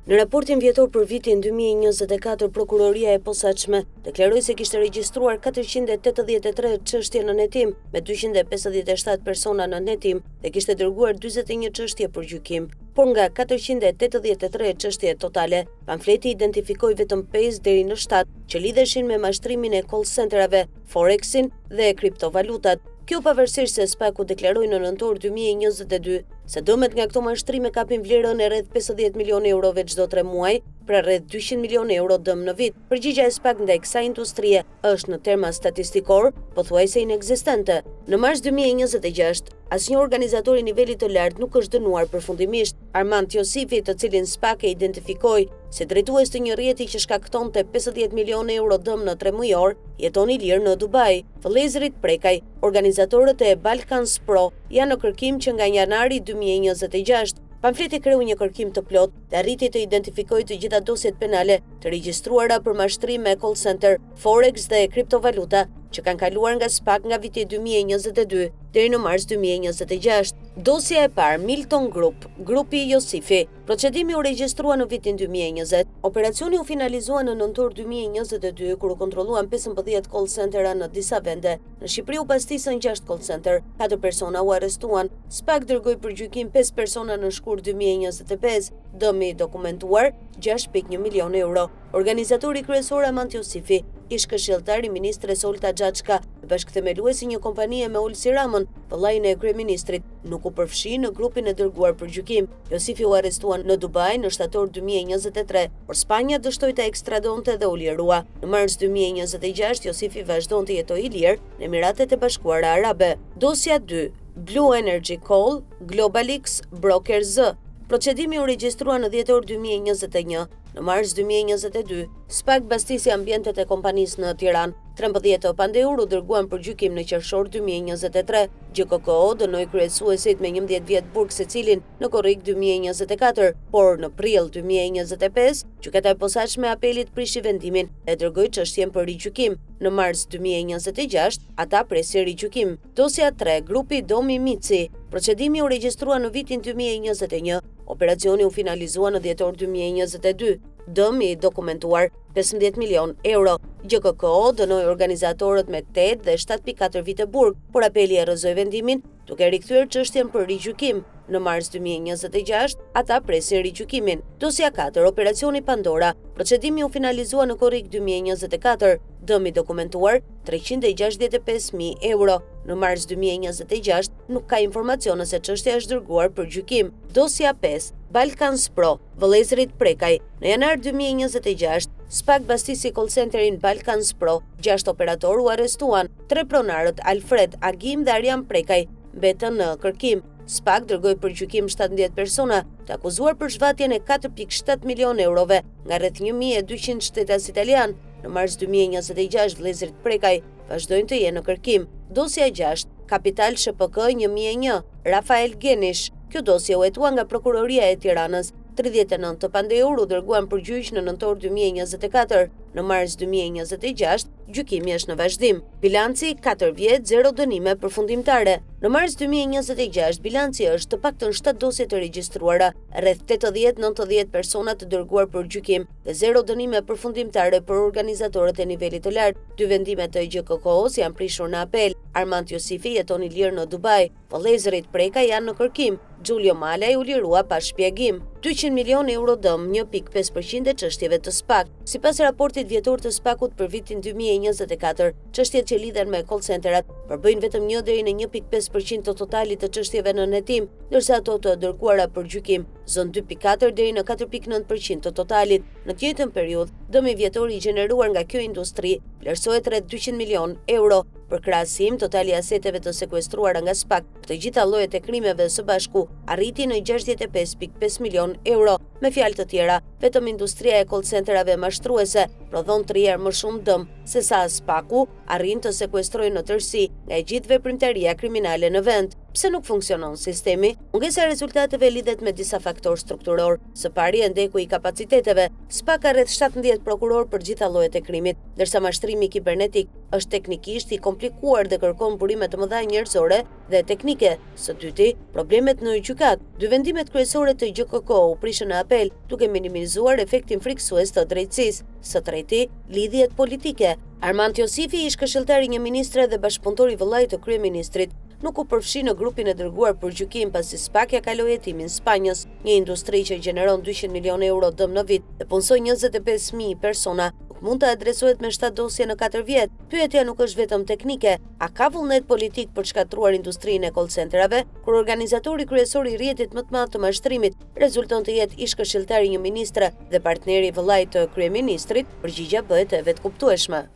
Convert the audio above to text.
Në raportin vjetor për vitin 2024, Prokuroria e Posaçme deklaroi se kishte regjistruar 483 çështje në hetim me 257 persona në hetim dhe kishte dërguar 41 çështje për gjykim. Por nga 483 çështje totale, pamfleti identifikoi vetëm 5 deri në 7 që lidheshin me mashtrimin e call centerave, Forexin dhe kriptovalutat. Kjo pavarësisht se SPAK-u deklaroi në nëntor 2022 se dëmet nga këto mashtrime kapin vlerën e rreth 50 milionë eurove çdo 3 muaj, pra rreth 200 milionë euro dëm në vit. Përgjigjja e SPAK ndaj kësaj industrie është në terma statistikor pothuajse inekzistente. Në mars 2026, asnjë organizator i nivelit të lartë nuk është dënuar përfundimisht. Armand Josifi, të cilin SPAK e identifikoi si drejtues të një rrjeti që shkaktonte 50 milionë euro dëm në 3 mujor, jeton i lirë në Dubai. Vëllezërit Prekaj, organizatorët e Balkans Pro, janë në kërkim që nga janari 2026. Pamfleti kreu një kërkim të plot dhe arriti të identifikojë të gjitha dosjet penale të regjistruara për mashtrim me call center, Forex dhe kriptovaluta që kanë kaluar nga SPAK nga viti 2022 deri në mars 2026. Dosja e parë, Milton Group, grupi Josifi. Procedimi u regjistrua në vitin 2020. Operacioni u finalizua në nëntor 2022 kur u kontrolluan 15 call centera në disa vende. Në Shqipëri u pastisën 6 call center, 4 persona u arrestuan. SPAK dërgoi për gjykim 5 persona në shkurt 2025. Dëmi dokumentuar 6.1 milion euro. Organizatori kryesor Armand Josifi, ish këshilltar i ministres Olta Xhaçka, bashkëthemeluesi një kompanie me Olsi Ramën, vëllain e kryeministrit, nuk u përfshi në grupin e dërguar për gjykim. Josifi u arrestuan në Dubai në shtator 2023, por Spanja dështoi ta ekstradonte dhe u lirua. Në mars 2026, Josifi vazhdon të jetojë i lirë në Emiratet e Bashkuara Arabe. Dosja 2, Blue Energy Call, Globalix, Broker Z. Procedimi u regjistrua në dhjetor 2021. Në mars 2022, SPAK bastisi ambientet e kompanisë në Tiranë. 13 pandeur u dërguan për gjykim në qershor 2023. GKKO dënoi kryesuesit me 11 vjet burg secilin në korrik 2024, por në prill 2025, gjykata e posaçme e apelit prishi vendimin e dërgoi çështjen për rigjykim. Në mars 2026, ata presin rigjykim. Dosja 3, grupi Domi Mici. Procedimi u regjistrua në vitin 2021. Operacioni u finalizua në dhjetor 2022. Dëmi i dokumentuar 15 milion euro. GKKO dënoi organizatorët me 8 dhe 7.4 vite burg, por apeli e rrëzoi vendimin duke rikthyer çështjen për rigjykim. Në mars 2026, ata presin rigjykimin. Dosja 4, Operacioni Pandora. Procedimi u finalizua në korrik 2024. Dëmi dokumentuar 365.000 euro. Në mars 2026, nuk ka informacione se çështja është dërguar për gjykim. Dosja 5, Balkans Pro, vëllezërit Prekaj. Në janar 2026, SPAK bastisi call centerin Balkans Pro. 6 operator u arrestuan. 3 pronarët Alfred Agim dhe Arjan Prekaj mbetën në kërkim. SPAK dërgoi për gjykim 17 persona të akuzuar për zhvatjen e 4.7 milion eurove nga rreth 1200 shtetas italian. Në mars 2026, vëllezërit Prekaj vazhdojnë të jenë në kërkim. Dosja 6, Kapital SHPK 1001, Rafael Genish. Kjo dosje u hetua nga Prokuroria e Tiranës. 39 të pandeur u dërguan për gjyq në nëntor 2024. Në mars 2026, gjykimi është në vazhdim. Bilanci 4 vjet 0 dënime përfundimtare. Në mars 2026, bilanci është të paktën 7 dosje të regjistruara, rreth 80-90 persona të dërguar për gjykim dhe 0 dënime përfundimtare për organizatorët e nivelit të lartë. 2 vendimet të GKKO-s janë prishur në apel. Armand Josifi jeton i lirë në Dubai. Vëllezërit Prekaj janë në kërkim. Giulio Malaj u lirua pa shpjegim. 200 milion euro dëm, 1.5% e çështjeve të SPAK. Sipas raportit vjetor të SPAK-ut për vitin 2024, çështjet që lidhen me call centerat përbëjnë vetëm 1 deri në 1.5% të totalit të çështjeve në hetim, ndërsa ato të dërguara për gjykim zonë 2.4 deri në 4.9% të totalit. Në të njëjtën periudhë, dëmi vjetor i gjeneruar nga kjo industri vlerësohet rreth 200 milion euro. Për krahasim, totali aseteve të sekuestruara nga SPAK për të gjitha llojet e krimeve së bashku arriti në 65.5 milion euro. Me fjalë të tjera, vetëm industria e call centerave mashtruese prodhon 3 herë më shumë dëm se sa SPAK-u arrin të sekuestrojë në tërësi nga e gjithë veprimtaria kriminale në vend. Pse nuk funksionon sistemi? Mungesa e rezultateve lidhet me disa faktorë strukturor. Së pari, ndeku i kapaciteteve. SPA ka rreth 17 prokuror për gjitha llojet e krimit, ndërsa mashtrimi kibernetik është teknikisht i komplikuar dhe kërkon burime të mëdha njerëzore dhe teknike. Së dyti, problemet në gjykat. Dy vendimet kryesore të GJKK u prishën në apel, duke minimizuar efektin frikësues të drejtësisë. Së treti, lidhjet politike. Armand Josifi, ish këshilltar i një ministre dhe bashkëpunëtor i vëllait të kryeministrit, nuk u përfshi në grupin e dërguar për gjykim pasi SPAK ja kaloi hetimin Spanjës, një industri që gjeneron 200 milion euro dëm në vit dhe punësoj 25.000 persona. Nuk mund të adresohet me 7 dosje në 4 vjet. Pyetja nuk është vetëm teknike, a ka vullnet politik për shkatruar industrinë e call centerave, kur organizatori kryesor i rrjetit më të madh të mashtrimit rezulton të jetë ish këshilltari i një ministre dhe partneri i vëllait të kryeministrit, përgjigjja bëhet e vetkuptueshme.